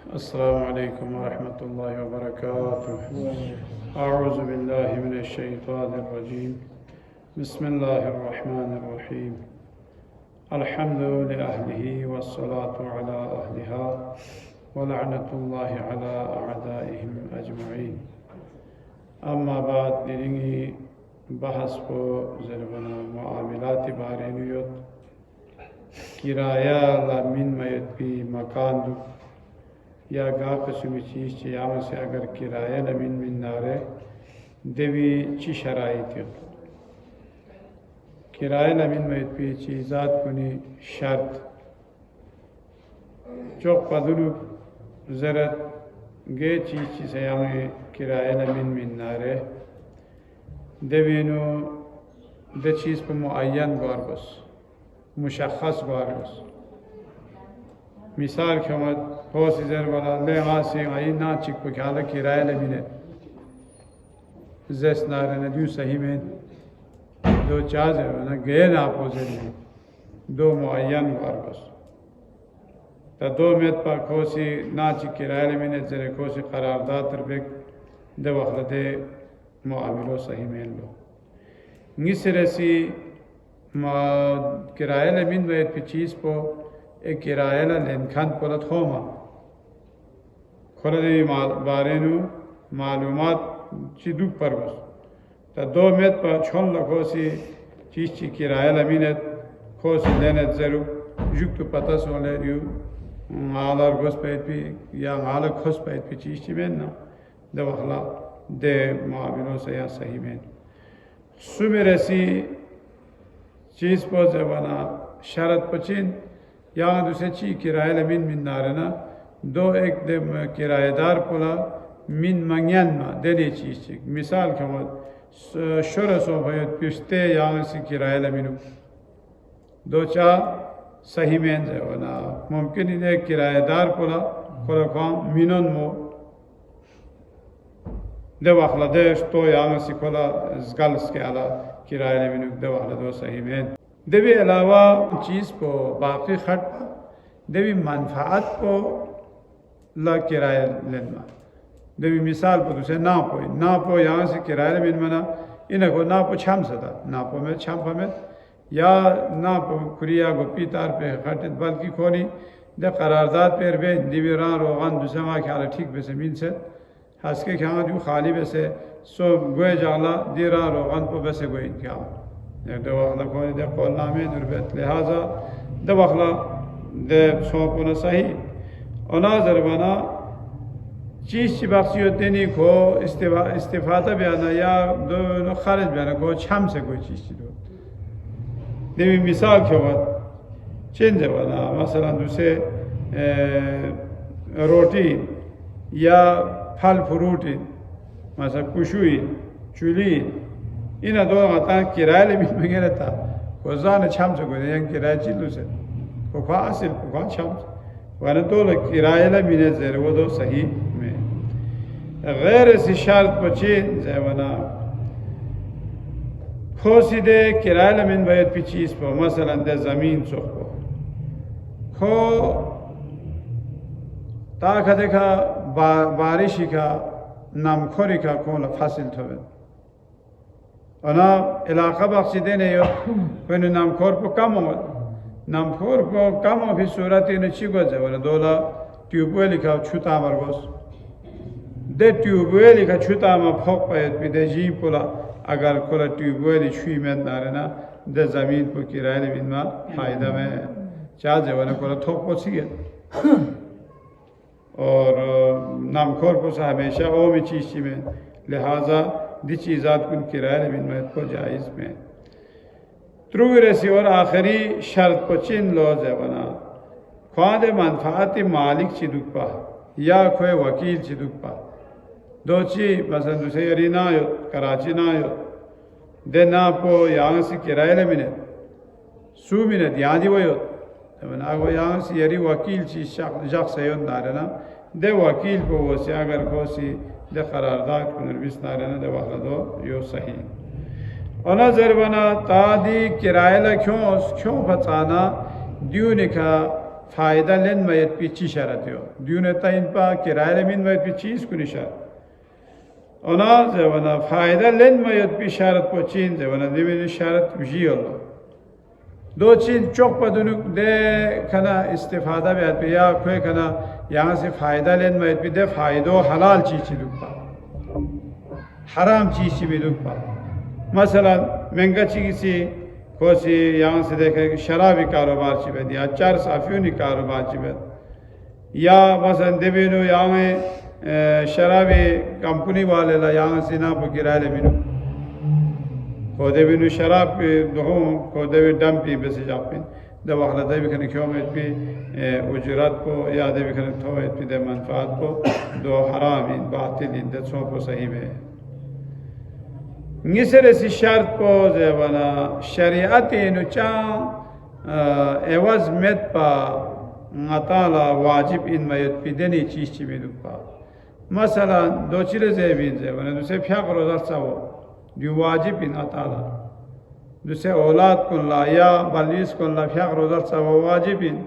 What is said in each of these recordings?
अस्सलामु अलैकुम वरहमतुल्लाहि वबरकातुहू। अऊज़ु बिल्लाहि मिनश शैतानिर रजीम। बिस्मिल्लाहिर रहमानिर रहीम। अल्हम्दु लिअहलिही वस्सलातु अला अहलिहा व लअनतुल्लाहि अला अअदाइहिम अजमईन। अम्मा बाद दिरिंगी बहस को ज़रबना मुआमिलात बारे नियत किराया ला मिन मयत भी मकान दु या गा कस्म चीज़ यहाँ से अगर किराया नमीन मिन नारे देवी ची शराइत किराया नमीन में भी चीज़ात कुनी शर्त चौक पदलु ज़रत गे चीज़ से यहाँ किराया नमीन मिन नारे देवी नो दे चीज़ पर मुअय्यन बार बस मुशख़्ख़स बार बस मिसाल के मत हो सीजर वाला ले आसे आई ना चिक को ख्याल किराया लमीने जैस नारे न दियो सही में दो चार्ज है ना गए ना अपोजिट में दो मुअय्यन बार बस तो दो मेत पर कोसी ना चिक किराया लमीने जरे कोसी करारदाद तरबेक दे वक्त दे मुआमिलो सही में लो निसरसी किराया लमीन में एक चीज़ को एक किराया लेनखान पोलत होमा खुलने बारे नु मालूमात चिदुक पर बस तो दो मेत पर छोन लगो सी चीज़ ची किराया लमीनत खोस लेने जरूर युक्त पता सोले रियो आलर घोष पैद भी या आलर खोस पैद भी चीज़ ची में ना दवाखला दे माविलों से या सही में सुबह सी चीज़ पर जवाना शरत पचिन यहाँ दूसरे ची किराया लमीन मिन नारना दो एक दे किराएदार पोला मिन मंगयान मा देने चीज़ ची मिसाल के मत शुरू सो भयत पिस्ते यहाँ से किराया लमीनु दो चा सही में जवाना मुमकिन इन्हें किराएदार पोला कोला काम मिनन मो दे वाखला देश तो यहाँ से कोला ज़गल्स के आला किराया लमीनु दे वाखला दो सही में देवी अलावा चीज़ को बाकी खट देवी मनफात को ला किराया लेना देवी मिसाल पर दूसरे ना पो यहाँ से किराया मिन मना इन्हें को ना पो छाम सदा ना पो में छाम में या ना पो कुरिया गोपी तार पे खट बल्कि खोनी दे करारदाद पे बे दिवी रा रोगान दूसरे माँ ख्याल ठीक बेसे मिन से हंस के ख्याल जो खाली बेसे सो गोए जाला दिरा रोगान को बेसे गोए क्या दवाखला को दे कोलना में दुर्बत लिहाजा दवाखला दे सोपना सही अनाजर बना चीज़ की बख्शियत देने को इस्तिफादा बयाना या दो खारिज बयाना को छाम से कोई चीज़ दो देवी मिसाल के बाद चेंज बना मसला दूसरे रोटी या फल फ्रूट मसला कुशुई चुली इन दो आता किराया ले भी मंगे रहता को जान छाम से कोई यहाँ किराया चिल्लू से को खा असिल को खा छाम वरना तो किराया ले भी नहीं वो दो सही में गैर ऐसी शर्त बचे जैवना खोसी दे किराया ले मिन बैठ पी चीज़ पर मसलन दे ज़मीन चौक को खो ताकि देखा बारिशी का नामखोरी का कौन फासिल थोड़े अना इलाका बख्शी देने यो कोई नामखोर को कम हो नामखोर को कम हो भी सूरत इन चिगो जावना दोला ट्यूबवेल लिखा छुता मरगोस दे ट्यूबवेल लिखा छुता में फोक पे दे जी पोला अगर कोला ट्यूबवेल छुई में नारना दे ज़मीन को किराए ले बिना फायदा में चार जावना कोला थोक को सीगे और नामखोर को हमेशा वो भी चीज़ में लिहाजा दी चीज़ात कुन किराया बिन में को जायज़ में त्रुरसी और आखिरी शर्त को चिन लो जवना ख्वाद मनफात मालिक चिदुपा या कोई वकील चिदुपा दो ची मसलन दूसरे यरी ना यो कराची ना यो दे ना पो यहाँ से किराया मिने सू मिने यहाँ दी वो यो जवना वो यहाँ से यरी वकील ची शख्स है यो नारना दे वकील को वो से अगर को सी दे करारदाद को नरबिस नारना दे वाला दो यो सही और नजर बना तादी किराया क्यों बचाना दियो निका फ़ायदा लेन मयत पीछी शरत हो दियों ता इन पा किराए लेमिन मयत पीछी इसको निशार ओना जवना फ़ायदा लेन मयत पी शरत पोचीन जवना दिविन शरत विजियो दो चीज चौक पदुनुक दे खना इस्तेफादा बेहद पे या कोई खना यहाँ से फ़ायदा लेन मयत पी दे फ़ायदो हलाल चीज़ लुपा हराम चीज़ भी लुपा मसलन महंगा चीज़ कोसी यहाँ से देखे कि शराबी कारोबार चिबेद या चार साफियों कारोबार चिबेद या मसलन देविनो यहाँ शराबी कंपनी वाले ला यहाँ से ना वो किराए ले मिलो को देविनो शराब पे दो को देवी डम पी बेसे जापिन दवा हला देवी खने क्यों में भी उजरत को या देवी खने थोड़े भी दे मंफात को दो हराम इन बातिल इन दे सो को सही में निसरे सी शर्त को जवाना शरीयत नुचा एवज में पा मताला वाजिब इन मयत पिदनी चीज़ चिबिलु पा मसलन दो चीज़ें ज़ेबिन जवाना दूसरे फ्याक रोज़ा सावो दो वाजिब इन अताला दूसरे औलाद कुल्ला या बालिश कुल्ला फ्याक रोज़ा सावो वाजिब इन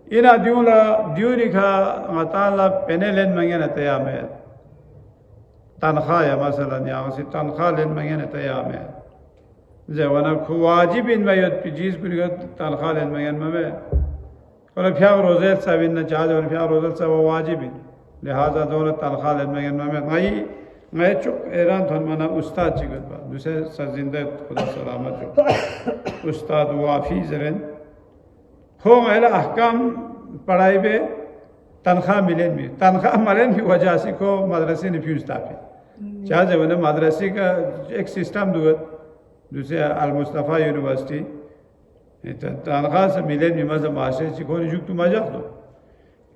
इना दियो निका मताला पेनेलेन मंगे न तैयार में तनख्वाह या मसलन यहाँ से तनख्वाह लेने में ना तैयार है जवाना वाजिब इन में यद पिजीज कुछ तनख्वाह लेने में और फिर रोज़े साबिन न चाहे और फिर रोज़े सब वाजिब इन लिहाजा दोनों तनख्वाह लेने में मैं चुप ऐरान थोन मना उस्ताद चिकट बा दूसरे सरजिंदे खुदा सलामत जो उस्ताद वाफी जरन हो मेरा अहकाम पढ़ाई बे तनख्वाह मिलें भी तनख्वाह मिलें भी वजह से को मदरसे ने फ्यूज तापे चाहे जब उन्हें मदरसे का एक सिस्टम दुगत दूसरे अल-मुस्तफ़ा यूनिवर्सिटी तनख्वाह से मिलें भी मज़ा माशरे से को निजुक तो मज़ा दो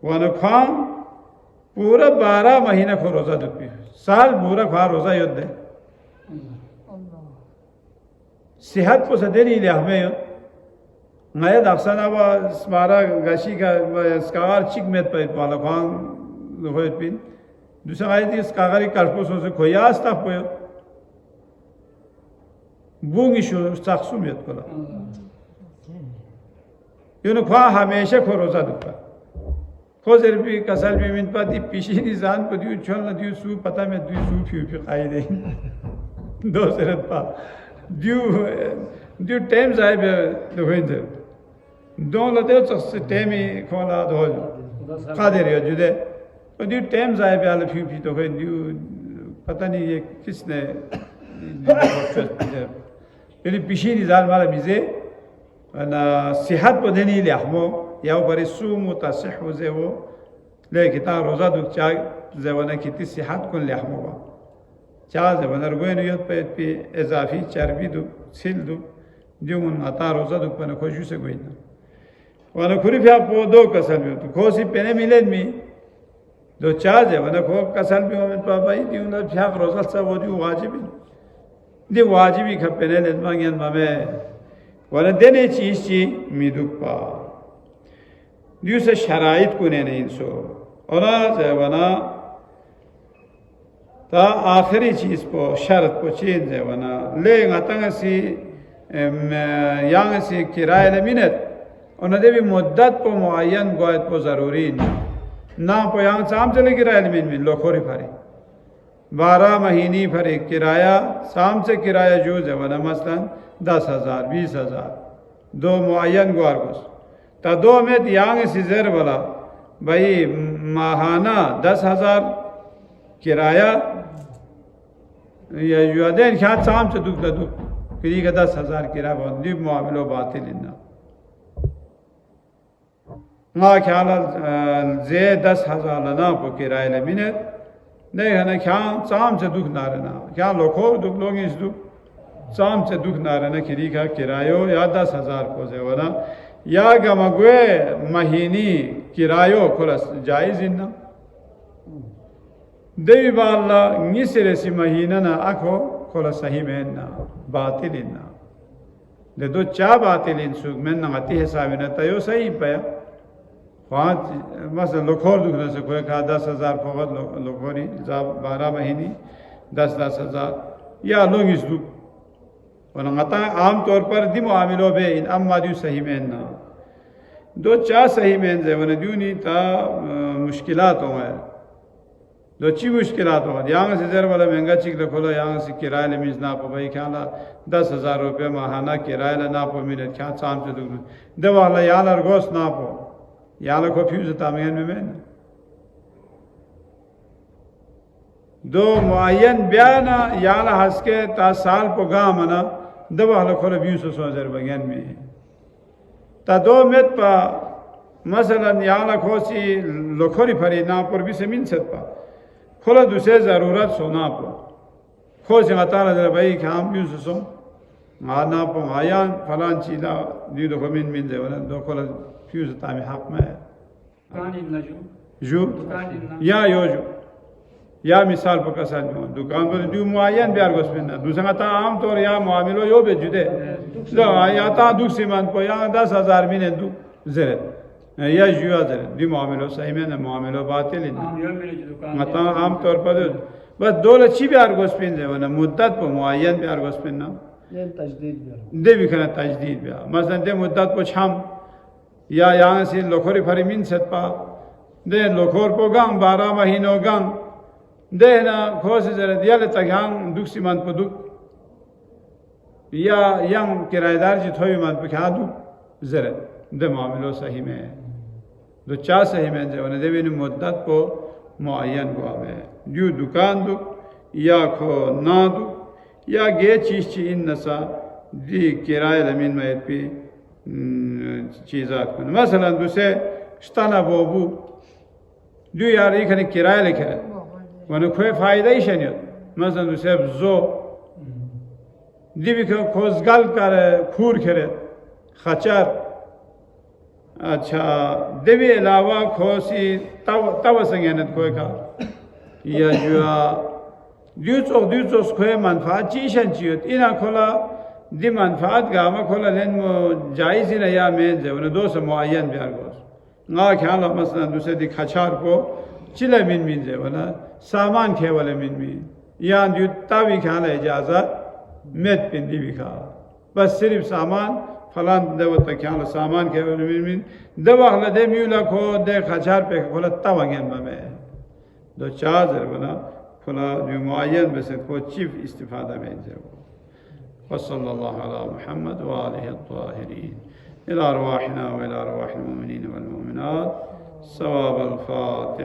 वाना खाम पूरा 12 महीना को रोज़ा दुपी साल पूरा खा रोज़ा युद्ध है सेहत को सदे नहीं ले हमें नया दक्षिणा व स्मारा गशी का स्कार चिक में पर वाला खान होए पिन दूसरा आये थी स्कारी कार्पोसों से कोई आस्था कोई बूंगी शो साक्षु में तो ला यूँ ख्वा हमेशा खो रोज़ा दुपा खोजर भी कसल भी मिन पाती पीछे निजान को दियो चल न दियो सू पता में दियो सू फ्यू खाई दे दो सरत पा दियो टाइम जाए बे दोहिंदर दोन लते चस्से टेमी खोला दो कादर यो जुदे तो दियो टाइम जाए बे आले फ्यू तो कोई दियो पता नहीं ये किसने ये पीछे निजान वाला बिजे ना सेहत बदनी ले हमो या बरे सूम मुतासिह हो जे वो लेकिन ता रोज़ा दुख चाह जवाना कितनी सेहत को ले हमो बा चाह जवाना रुए नियत पे इजाफी चर्बी दो सिल दो जो उन आता रोज़ा दुख पर खुशी से कोई ना वाना खुरी फिर आप दो कसल भी तो खोसी पेने मिले में दो चाह जवाना खो कसल भी हमें पापा ही दियो ना फिर रोज़ा सा वो दियो वाजिबी खपेने ले मांगे मामे वाला देने चीज़ मिदुपा दियो से शराइत को नहीं सो और जवाना ता आखिरी चीज़ को शर्त को चीज़ जवाना ले गतंग सी यांग सी किराए ले मिनट और नदे भी मुद्दत को मुआयन गोयत को ज़रूरी ना को यांग शाम चले किराए ले मिन लोखोरी फरे 12 महीने फरे किराया शाम से किराया जो जवाना मसलन 10,000 20,000 दो मुआयन गोर को ता दो में यांग सी ज़र वाला भाई माहाना 10,000 किराया या युवादेन ख्यात शाम से दुख दुख किसी का 10,000 किराया बहुत दी मामलो बातें लेना ना ख्याल जे 10,000 लना को किराए ले मिनट नहीं है ना ख्याल शाम से दुख ना रहना क्या लोगों दुख लोग इस दुख शाम से दुख ना रहना किसी का किरायो या 10,000 को जेवना या गमगवे महीनी किरायो खुलस जायज़ इन्ना देवी बाल्ला निसरे सी महीना ना आखो खुलस सही में ना बातिल इन्ना ले दो चा बातिल इन सुख में ना आती है साबिना तयो सही पाया 5 मसल लोखोर दुखने से कोई कहा 10,000 फौत लोखोरी जब 12 महीनी 10,000 या लोग इस दुख और आम तौर पर दी मामिलों में इन अम्मादी सही में ना दो चा सही में वन दूनी था मुश्किलात होंगे दो ची मुश्किलात होंगे यहाँ से जर वाला महंगा चीज रखो यहाँ से किराए ले मीज ना पो भाई क्या 10,000 रुपये माहाना किराए ला ना पो मिले क्या शाम से दुख दवा यार गोश्त ना पो यार को फ्यूज तामियन में दो मुआयन बयाना याला हंस के ता साल पो गा मना दवा खोला 20,000 बगैन में ता दो मेत पा मसलन याला खोसी लोखोरी फरी ना पर भी से मिल सकता खोला दूसरे ज़रूरत सोना पो खोज अतारा जरा भाई क्या हम 20,000 ना पो आयान फलान चीज़ा दी दो मिन मिन जे वाला दो खोला फ्यूज तामी हक में जो या यो जो या मिसाल पर कसर दुकान पर दो मुआयन बिहार गोस्पिन दूसरा ता आम तौर या मामलो यो बेजुदे या ता दूसरी मान को या 10,000 मिने दू जरे या जुआ जरे दी मामलो सही में ना मामलो बातें लेना मता आम तौर पर बस दो लच्छी बिहार गोस्पिन जे वना मुद्दत पर मुआयन बिहार गोस्पिन ना दे भी करना तजदीद बिहार मसलन दे मुद्दत पर छाम या यहाँ से लोखोरी फरी मिन सत्पा दे लोखोर पर गांग 12 महीनों गांग देना खोस जरा दिया ले तक दुख सीमान पर दुख या यंग किराएदार जी थोड़ी मान पर क्या दुख जरा दे मामलो सही में दो चा सही में जो ने देवी ने मुद्दत को मुआयन को में जो दुकान दुख या खो ना दुख या गे चीज़ ची इन नसा दी किराए लमीन में पे चीज़ात को मसलन दूसरे स्ताना बोबू जो यार ये खने किराए लिखे वन कोई फायदा ही नहीं मसलन दूसरे जो दिवी को खोजगल कर खूर खेरे खचार अच्छा देवी अलावा खोसी तव संगेनत कोई का या जो दूसरों कोई मनफात चीज़ चाहिए इना खोला दी मनफात गामा खोला लेन मो जायज़ ही नहीं या मैं जब उन्हें 200 मुआयन बिहार गोस ना ख्याल मसलन दूसरे दी खचार को चिले मिन मिन जे वना सामान खे वाले मिन मिन या जो तावी ख्याल इजाज़त मेट पिंडी भी खा बस सिर्फ सामान फलान दवा तक ख्याल सामान खे वाले मिन मिन दवा हला दे म्यूला को दे खचार पे खोला तवांगन में दो चार्जर बना खोला जो मुआयन बस को चीफ इस्तिफादा में जे वसल्लल्लाहु अला मुहम्मद व आलिहि अत्ताहिरीन इला अरवाहिना व इला अरवाहिल मुमिनीन वल मुमिनात सवाब अल फातिहा।